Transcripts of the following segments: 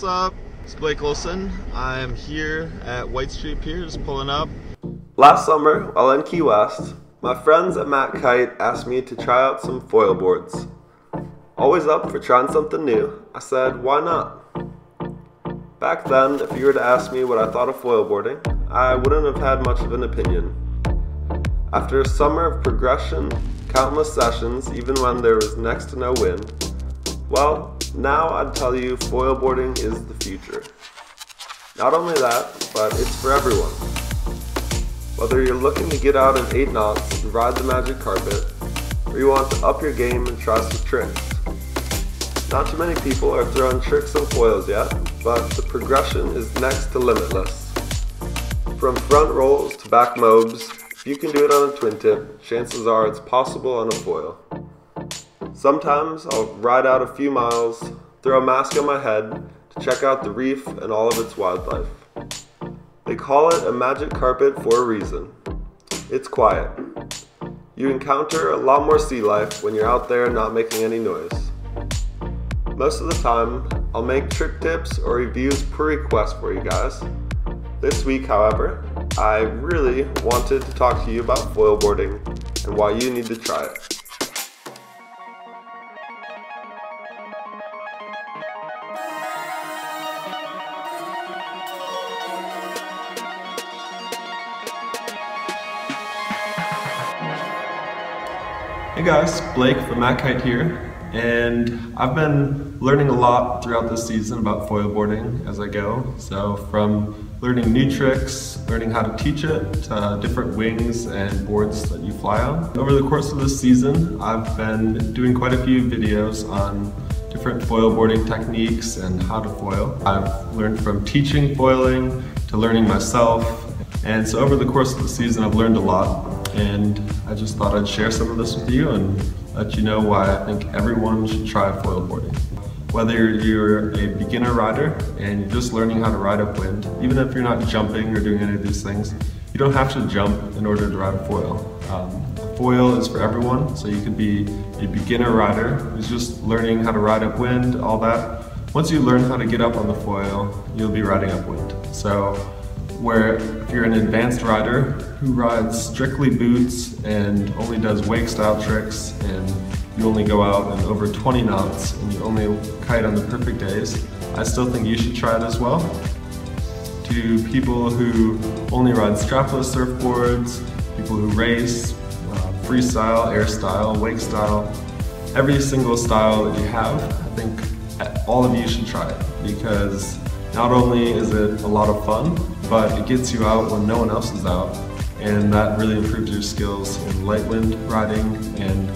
What's up? It's Blake Olsen. I'm here at White Street Pier, just pulling up. Last summer, while in Key West, my friends at Matt Kite asked me to try out some foil boards. Always up for trying something new, I said, why not? Back then, if you were to ask me what I thought of foil boarding, I wouldn't have had much of an opinion. After a summer of progression, countless sessions, even when there was next to no wind, well, now I'd tell you foil boarding is the future. Not only that, but it's for everyone. Whether you're looking to get out in 8 knots and ride the magic carpet, or you want to up your game and try some tricks. Not too many people are throwing tricks on foils yet, but the progression is next to limitless. From front rolls to backmobes, if you can do it on a twin tip, chances are it's possible on a foil. Sometimes I'll ride out a few miles, throw a mask on my head to check out the reef and all of its wildlife. They call it a magic carpet for a reason. It's quiet. You encounter a lot more sea life when you're out there not making any noise. Most of the time, I'll make trick tips or reviews per request for you guys. This week, however, I really wanted to talk to you about foil boarding and why you need to try it. Hey guys, Blake from Matt Kite here, and I've been learning a lot throughout this season about foil boarding as I go. So from learning new tricks, learning how to teach it, to different wings and boards that you fly on. Over the course of this season, I've been doing quite a few videos on different foil boarding techniques and how to foil. I've learned from teaching foiling to learning myself, and so over the course of the season I've learned a lot. And I just thought I'd share some of this with you and let you know why I think everyone should try foil boarding. Whether you're a beginner rider and you're just learning how to ride upwind, even if you're not jumping or doing any of these things, you don't have to jump in order to ride a foil. Foil is for everyone, so you could be a beginner rider who's just learning how to ride upwind, all that. Once you learn how to get up on the foil, you'll be riding upwind. So where if you're an advanced rider who rides strictly boots and only does wake style tricks, and you only go out in over 20 knots and you only kite on the perfect days, I still think you should try it as well. To people who only ride strapless surfboards, people who race, freestyle, air style, wake style, every single style that you have, I think all of you should try it, because not only is it a lot of fun, but it gets you out when no one else is out, and that really improves your skills in light wind riding, and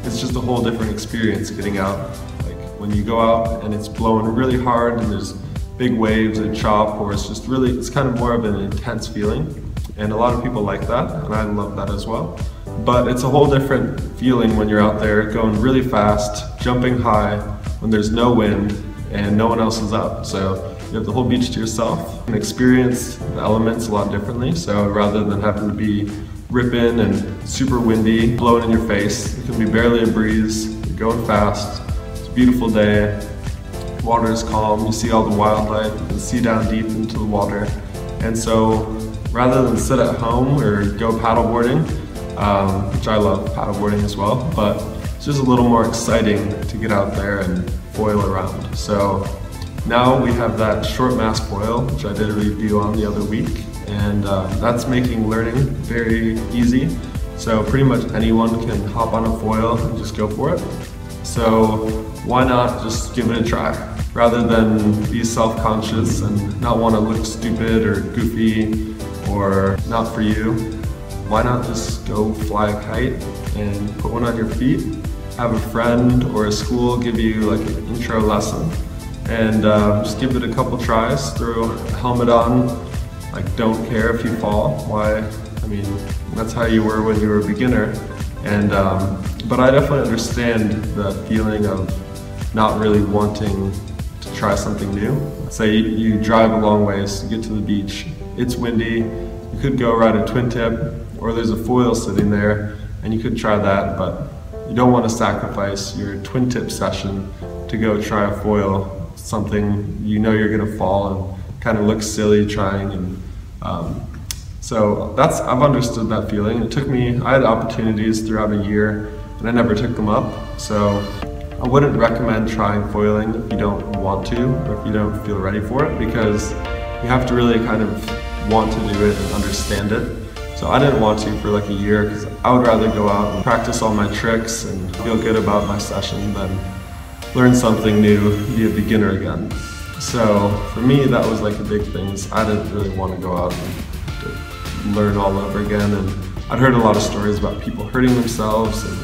it's just a whole different experience getting out. Like when you go out and it's blowing really hard and there's big waves that chop, or it's just really, it's kind of more of an intense feeling, and a lot of people like that, and I love that as well. But it's a whole different feeling when you're out there going really fast, jumping high, when there's no wind and no one else is out. So you have the whole beach to yourself and experience the elements a lot differently. So rather than having to be ripping and super windy, blowing in your face, it can be barely a breeze, you're going fast, it's a beautiful day, water is calm, you see all the wildlife, you can see down deep into the water. And so rather than sit at home or go paddleboarding, which I love paddleboarding as well, but it's just a little more exciting to get out there and foil around. So now we have that short mast foil, which I did a review on the other week, and that's making learning very easy. So pretty much anyone can hop on a foil and just go for it. So why not just give it a try? Rather than be self-conscious and not want to look stupid or goofy or not for you, why not just go fly a kite and put one on your feet, have a friend or a school give you like an intro lesson, and just give it a couple tries, throw a helmet on, like don't care if you fall. Why? I mean, that's how you were when you were a beginner. And but I definitely understand the feeling of not really wanting to try something new. Say you drive a long ways to get to the beach, it's windy, you could go ride a twin tip, or there's a foil sitting there, and you could try that, but you don't want to sacrifice your twin tip session to go try a foil something you know you're gonna fall and kind of look silly trying. And so I've understood that feeling. It took me, I had opportunities throughout a year and I never took them up. So I wouldn't recommend trying foiling if you don't want to, or if you don't feel ready for it, because you have to really kind of want to do it and understand it. So I didn't want to for like a year, because I would rather go out and practice all my tricks and feel good about my session than learn something new, be a beginner again. So for me, that was like a big thing. I didn't really want to go out and learn all over again. And I'd heard a lot of stories about people hurting themselves and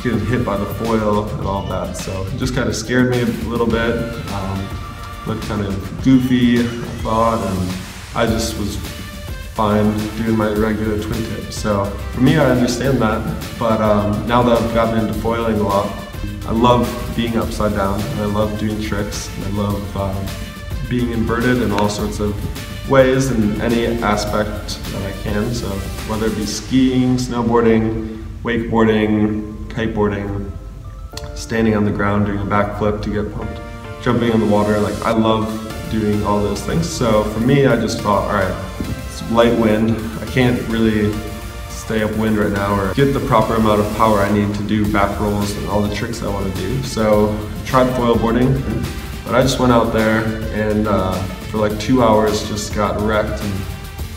getting hit by the foil and all that. So it just kind of scared me a little bit. Looked kind of goofy, I thought, and I just was fine doing my regular twin tip. So for me, I understand that, but now that I've gotten into foiling a lot, I love being upside down, and I love doing tricks, and I love being inverted in all sorts of ways in any aspect that I can. So whether it be skiing, snowboarding, wakeboarding, kiteboarding, standing on the ground doing a backflip to get pumped, jumping in the water, like I love doing all those things. So for me, I just thought, all right, it's light wind, I can't really stay upwind right now or get the proper amount of power I need to do back rolls and all the tricks I want to do. So I tried foil boarding, but I just went out there and for like 2 hours just got wrecked and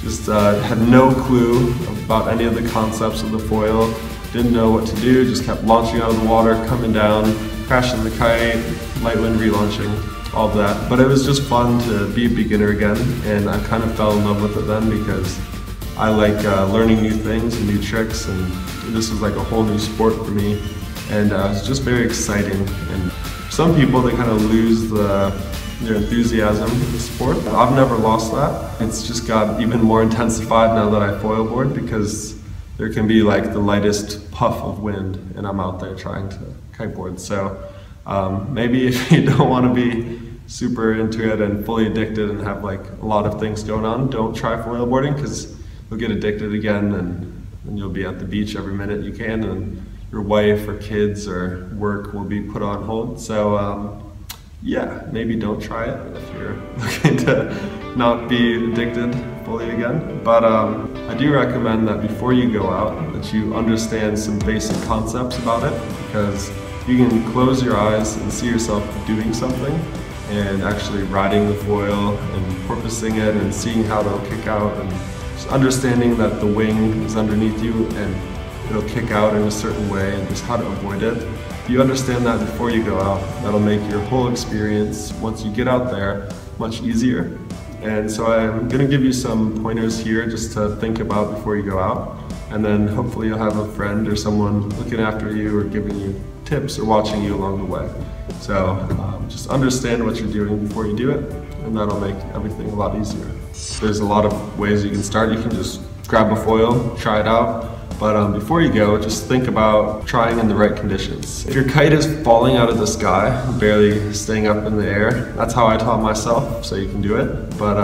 just had no clue about any of the concepts of the foil, didn't know what to do, just kept launching out of the water, coming down, crashing the kite, light wind relaunching, all of that. But it was just fun to be a beginner again, and I kind of fell in love with it then, because I like learning new things and new tricks, and this was like a whole new sport for me, and it's just very exciting. And some people, they kind of lose their enthusiasm for the sport. I've never lost that. It's just got even more intensified now that I foil board, because there can be like the lightest puff of wind and I'm out there trying to kiteboard. So maybe if you don't want to be super into it and fully addicted and have like a lot of things going on, don't try foil boarding, because you'll get addicted again, and you'll be at the beach every minute you can, and your wife or kids or work will be put on hold. So yeah, maybe don't try it if you're looking to not be addicted fully again. But I do recommend that before you go out, that you understand some basic concepts about it, because you can close your eyes and see yourself doing something and actually riding the foil and porpoising it and seeing how it'll kick out, and just understanding that the wing is underneath you and it'll kick out in a certain way and just how to avoid it. If you understand that before you go out, that'll make your whole experience, once you get out there, much easier. And so I'm going to give you some pointers here just to think about before you go out, and then hopefully you'll have a friend or someone looking after you or giving you tips or watching you along the way. So just understand what you're doing before you do it, and that'll make everything a lot easier. There's a lot of ways you can start. You can just grab a foil, try it out. But before you go, just think about trying in the right conditions. If your kite is falling out of the sky, barely staying up in the air, that's how I taught myself, so you can do it. But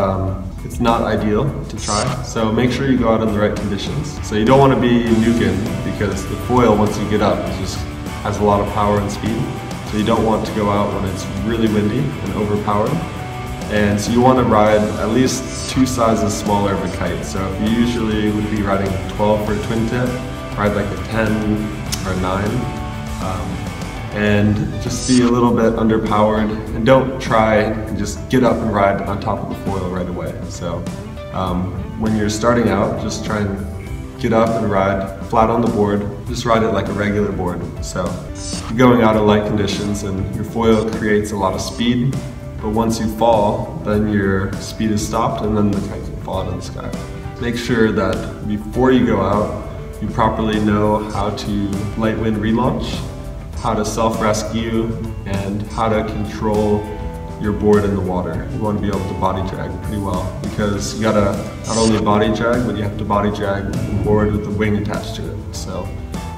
it's not ideal to try. So make sure you go out in the right conditions. So you don't want to be nuking, because the foil, once you get up, it just has a lot of power and speed. So you don't want to go out when it's really windy and overpowered. And so you want to ride at least 2 sizes smaller of a kite. So if you usually would be riding 12 for a twin tip, ride like a 10 or a 9. And just be a little bit underpowered, and don't try and just get up and ride on top of the foil right away. So when you're starting out, just try and get up and ride flat on the board. Just ride it like a regular board. So you're going out in light conditions, and your foil creates a lot of speed. But once you fall, then your speed is stopped, and then the kite can fall out of the sky. Make sure that before you go out, you properly know how to light wind relaunch, how to self-rescue, and how to control your board in the water. You want to be able to body drag pretty well, because you gotta not only body drag, but you have to body drag the board with the wing attached to it. So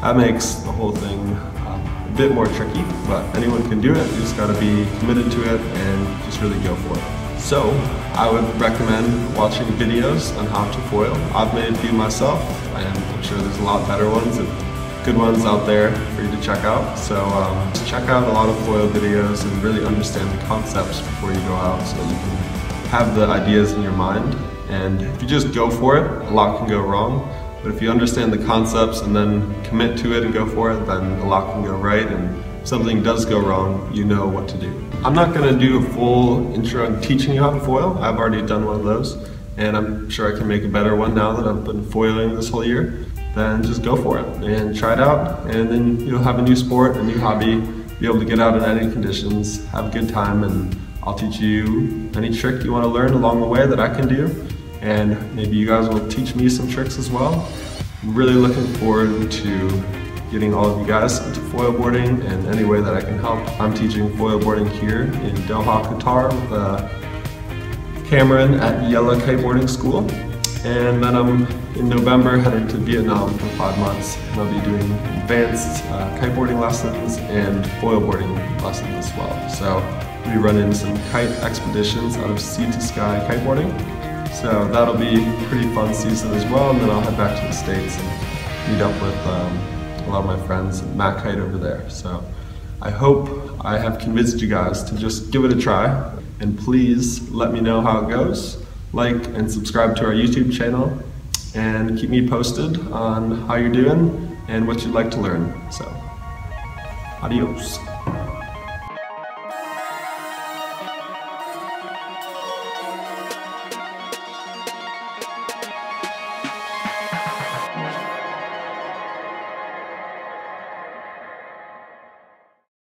that makes the whole thing a bit more tricky, but anyone can do it. You just gotta be committed to it and just really go for it. So I would recommend watching videos on how to foil. I've made a few myself, and I'm sure there's a lot better ones. And good ones out there for you to check out. So just check out a lot of foil videos and really understand the concepts before you go out so that you can have the ideas in your mind. And if you just go for it, a lot can go wrong. But if you understand the concepts and then commit to it and go for it, then a lot can go right. And if something does go wrong, you know what to do. I'm not going to do a full intro on teaching you how to foil. I've already done one of those, and I'm sure I can make a better one now that I've been foiling this whole year. Then just go for it and try it out, and then you'll have a new sport, a new hobby, be able to get out in any conditions, have a good time, and I'll teach you any trick you want to learn along the way that I can do, and maybe you guys will teach me some tricks as well. I'm really looking forward to getting all of you guys into foil boarding in any way that I can help. I'm teaching foil boarding here in Doha, Qatar with Cameron at Yellow Kiteboarding School. And then I'm in November headed to Vietnam for 5 months, and I'll be doing advanced kiteboarding lessons and foil boarding lessons as well. So we run in some kite expeditions out of sea to sky kiteboarding. So that'll be a pretty fun season as well, and then I'll head back to the States and meet up with a lot of my friends at Mac Kite over there. So I hope I have convinced you guys to just give it a try, and please let me know how it goes. Like and subscribe to our YouTube channel, and keep me posted on how you're doing and what you'd like to learn. So, adios.